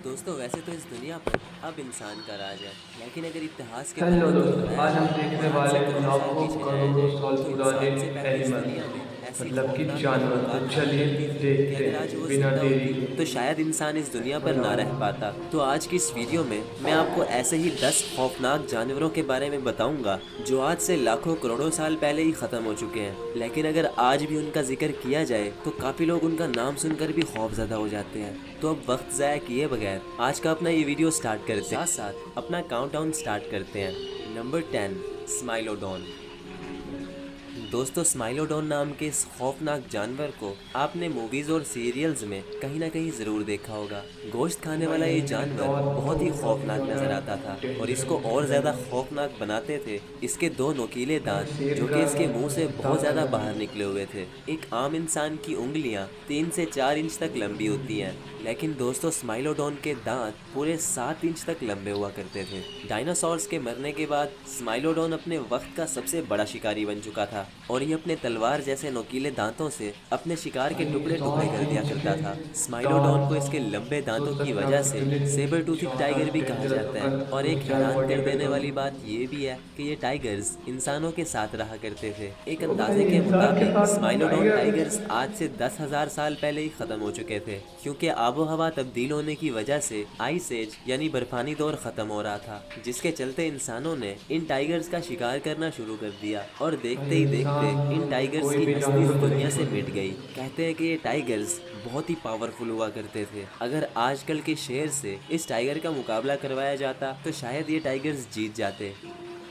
दोस्तों वैसे तो इस दुनिया पर अब इंसान का राज है, लेकिन अगर इतिहास के हेलो पन्नों को दोस्तों, दोहराया आज हम जाए देखने और आज वाले से हैं करोड़ों साल लाखों पीछे जाया करोड़ों जाए साल तो पुराने इंसान से एक पहले इस एनिमल दुनिया में ऐसी मतलब कि खौफनाक जानवर। तो मखलूकात हुआ चलिए करती थी कि देखते अगर आज हैं वो बिना जिंदा देरी होती तो शायद इंसान इस दुनिया पर ना रह बनाए। पाता। तो आज की इस वीडियो में मैं आपको ऐसे ही 10 खौफनाक जानवरों के बारे में बताऊंगा जो आज से लाखों करोड़ों साल पहले ही खत्म हो चुके हैं, लेकिन अगर आज भी उनका जिक्र किया जाए तो काफी लोग उनका नाम सुनकर भी खौफजदा हो जाते हैं। तो अब वक्त ज़ाया किए बगैर आज का अपना ये वीडियो स्टार्ट करते हैं, साथ साथ अपना काउंटडाउन स्टार्ट करते हैं। नंबर 10, स्माइलोडॉन। दोस्तों स्माइलोडॉन नाम के इस खौफनाक जानवर को आपने मूवीज और सीरियल्स में कहीं ना कहीं जरूर देखा होगा। गोश्त खाने वाला ये जानवर बहुत ही खौफनाक नजर आता था और इसको और ज्यादा खौफनाक बनाते थे इसके दो नुकीले दांत शेर जो कि का इसके मुंह से बहुत ज्यादा ताकत। बाहर निकले हुए थे। एक आम इंसान की उंगलियां 3 से 4 इंच तक लंबी होती हैं, लेकिन दोस्तों स्माइलोडॉन के दांत पूरे 7 इंच तक लंबे हुआ करते थे। डायनासोर्स के मरने के बाद स्माइलोडॉन अपने वक्त का सबसे बड़ा शिकारी बन चुका था और ये अपने तलवार जैसे नुकीले दांतों से अपने शिकार के भाई टुकड़े टुकड़े 7 कर दिया इंच करता के था। स्माइलोडॉन को इसके दांत लंबे दांतों सोच की सकते हैं वजह आप से कितने सेबर टूथिक टाइगर शानदार भी कहा डेंजरस जाता है। और एक कंस्ट्रक्शन हैरान बॉडी कर देने बिल्डर। वाली बात ये भी है कि ये टाइगर्स इंसानों के साथ रहा करते थे। एक तो भाई अंदाजे के इंसान के मुताबिक साथ स्माइलोडॉन टाइगर्स टाइगर। आज से 10,000 साल पहले ही खत्म हो चुके थे, क्योंकि आबो हवा तब्दील होने की वजह से आइस एज यानी बर्फानी दौर खत्म हो रहा था, जिसके चलते इंसानों ने इन टाइगर्स का शिकार करना शुरू कर दिया और देखते भाई ही देखते इन इंसान टाइगर्स कोई की भी हस्ती इस जानवर को दुनिया नहीं से छोड़ते। मिट गई। कहते हैं कि ये टाइगर्स बहुत ही पावरफुल हुआ करते थे। अगर आजकल के शेर से इस टाइगर का मुकाबला करवाया जाता तो शायद ये टाइगर्स जीत जाते।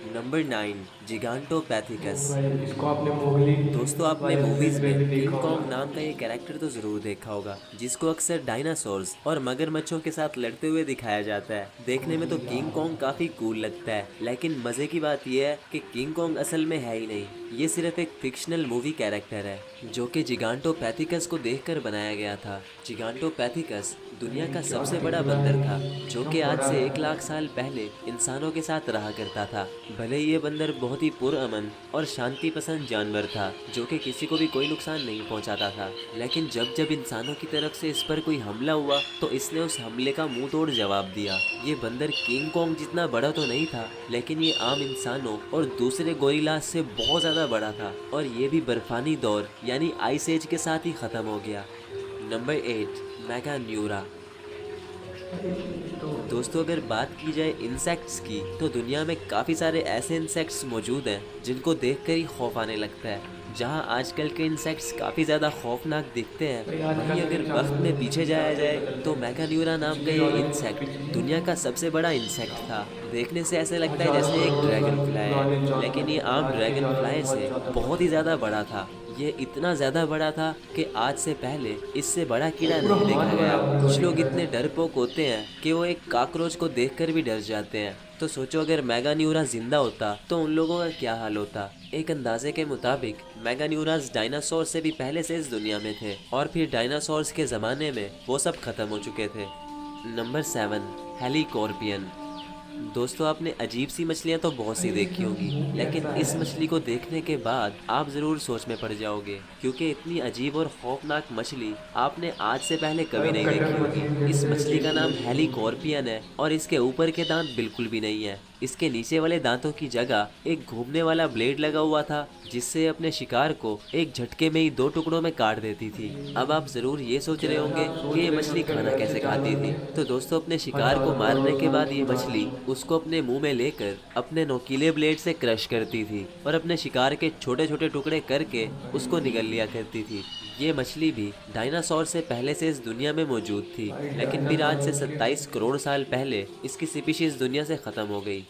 नंबर 9, तो जिगांटोपैथिकस। भाई इसको आपने मोगली दोस्तों आपने वाले मूवीज फिल्म में में भी देखा किंग कॉन्ग होगा। नाम का ये कैरेक्टर तो जरूर देखा होगा, जिसको अक्सर डायनासोर्स और मगरमच्छों के साथ लड़ते हुए दिखाया जाता है। देखने में तो किंग कॉन्ग काफी कूल लगता है, लेकिन मजे की बात यह है कि किंग कॉन्ग असल में है ही नहीं, ये सिर्फ एक फिक्शनल मूवी कैरेक्टर है जो कि जिगांटोपैथिकस को देखकर बनाया गया था। जिगांटोपैथिकस दुनिया भाई का क्या सबसे बड़ा कितना बंदर है, था जो कितना कि आज बड़ा से है। 1 लाख साल पहले इंसानों के साथ रहा करता था। भले ही ये बंदर बहुत ही पुरअमन और शांति पसंद जानवर था जो कि किसी को भी कोई नुकसान नहीं पहुंचाता था, लेकिन जब जब इंसानों की तरफ से इस पर कोई हमला हुआ तो इसने उस हमले का मुंह तोड़ जवाब दिया। ये बंदर किंग कॉन्ग जितना बड़ा तो नहीं था, लेकिन ये आम इंसानों और दूसरे गोरिल्लास से बहुत ज़्यादा बड़ा था और ये भी बर्फानी दौर यानी आइस एज के साथ ही ख़त्म हो गया। नंबर 8, मैगान्यूरा। तो दोस्तों अगर बात की जाए इंसेक्ट्स की तो दुनिया में काफ़ी सारे ऐसे इंसेक्ट्स मौजूद हैं जिनको देखकर ही खौफ आने लगता है। जहां आजकल के इंसेक्ट्स काफ़ी ज़्यादा खौफनाक दिखते हैं, भाई आजकल वहीं के अगर वक्त जानवर में पीछे जाया ज्यादा जाए बदल तो गए। मैगान्यूरा नाम का पिछली ये वाले इंसेक्ट पिछली दुनिया का सबसे बड़ा इंसेक्ट था। देखने से ऐसे लगता है हजारों जैसे एक करोड़ ड्रैगन साल फ्लाई है, पुराने लेकिन ये जानवर आम आज के ड्रैगन जानवर फ्लाई बहुत से ज्यादा बहुत ही बड़े ज़्यादा बड़ा था। ये इतना ज़्यादा बड़ा था कि आज से पहले इससे बड़ा कीड़ा पूरा नहीं देखा हाथ गया। बड़ा कुछ बॉडी लोग का इतने है। डरपोक होते हैं कि वो एक काकरोच को देखकर भी डर जाते हैं। तो सोचो अगर मैगान्यूरा जिंदा होता तो उन लोगों का क्या हाल होता। एक अंदाजे के मुताबिक मैगान्यूरास डायनासोर से भी पहले से इस दुनिया में थे और फिर डायनासोर्स के ज़माने में वो सब खत्म हो चुके थे। नंबर 7, हेलीकॉर्पियन। दोस्तों आपने अजीब सी मछलियाँ तो बहुत सी भाई देखी इसका होंगी, मुंह लेकिन कैसा इस है। मछली को देखने के बाद आप ज़रूर सोच में पड़ जाओगे, क्योंकि इतनी अजीब और खौफनाक मछली आपने आज से पहले भाई कभी अब नहीं कटक देखी होगी। मछली इस देखते हैं मछली का देसी नाम मछली। हेलीकॉर्पियन है और इसके ऊपर के दांत बिल्कुल भी नहीं है। इसके नीचे वाले दांतों की जगह एक घूमने वाला ब्लेड लगा हुआ था, जिससे अपने शिकार को एक झटके में ही 2 टुकड़ों में काट देती थी। अब आप ज़रूर ये सोच रहे होंगे आप कि सोच ये रहे मछली होंगे खाना वैसे कैसे खाती जानवर थी। भी तो दोस्तों अपने शिकार को हजारों मारने करोड़ के साल बाद ये मछली पुराने। उसको अपने मुंह में लेकर अपने नोकीले ब्लेड से क्रश करती थी और अपने शिकार के छोटे छोटे टुकड़े करके उसको निगल लिया करती थी। ये मछली भी डायनासोर से पहले से इस दुनिया में मौजूद थी, भाई लेकिन फिर आज से डायनासोर के 27 करोड़ साल पहले इसकी स्पीशीज दुनिया से ख़त्म हो गई।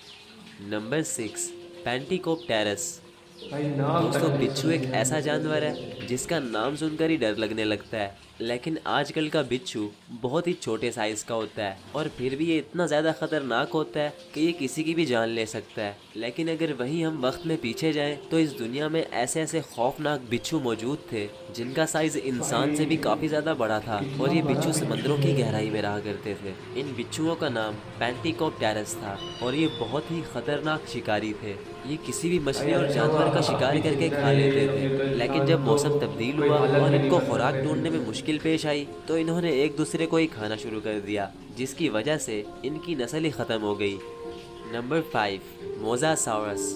नंबर 6, पैंटिकोप्टेरस। भाई नाम तक दोस्तों नहीं बिच्छू सुने एक हैं। ऐसा जानवर है जिसका नाम सुनकर ही डर लगने लगता है, लेकिन आजकल का बिच्छू बहुत ही छोटे साइज का होता है और फिर भी ये इतना ज़्यादा ख़तरनाक होता है कि ये किसी की भी जान ले सकता है। लेकिन अगर वहीं हम वक्त में पीछे जाएं तो इस दुनिया में ऐसे ऐसे खौफनाक बिच्छू मौजूद थे जिनका साइज इंसान से भी काफ़ी ज़्यादा बड़ा था और कितना ये बड़ा बिच्छू समंदरों की बिच्छू। गहराई में रहा करते थे। इन बिच्छुओं का नाम पैंटिकोप्टेरस था और ये बहुत ही खतरनाक शिकारी थे। ये किसी भी भाई मछली और अच्छा हुआ जानवर का आप शिकार भी करके जिंदा खा है, लेते नहीं तो थे, लेकिन इंसान जब तो मौसम तब्दील कोई हुआ हालत और में नहीं इनको बच खुराक सकते ढूंढने में थे। मुश्किल मुश्किल पेश आई तो इन्होंने एक दूसरे को ही खाना शुरू कर दिया, जिसकी वजह से इनकी नस्ल ही ख़त्म हो गई। नंबर 5, मोज़ासाउरस।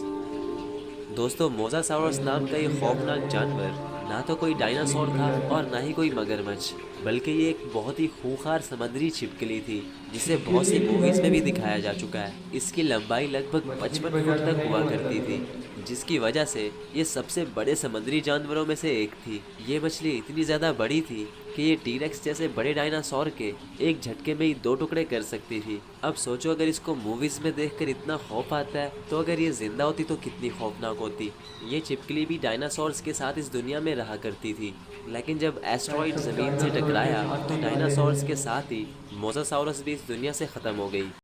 दोस्तों, मोज़ासाउरस नाम का ये खौफनाक जानवर ना तो कोई डायनासोर था और ना ही कोई मगरमच्छ, बल्कि ये एक बहुत ही खूंखार समुद्री छिपकली थी, जिसे बहुत सी मूवीज़ में भी दिखाया जा चुका है। इसकी लंबाई लगभग 55 फुट तक हुआ करती थी, जिसकी वजह से ये सबसे बड़े समुद्री जानवरों में से एक थी। ये मछली इतनी ज़्यादा बड़ी थी कि ये टीरेक्स जैसे बड़े डायनासोर के एक झटके में ही 2 टुकड़े कर सकती थी। अब सोचो, अगर इसको मूवीज़ में देखकर इतना खौफ आता है तो अगर ये जिंदा होती तो कितनी खौफनाक होती। ये छिपकली भी डायनासोर्स के साथ इस दुनिया में रहा करती थी, लेकिन जब एस्ट्रॉइड ज़मीन से टकराया तो डायनासोर्स के साथ ही मोज़ासाउरस भी इस दुनिया से ख़त्म हो गई।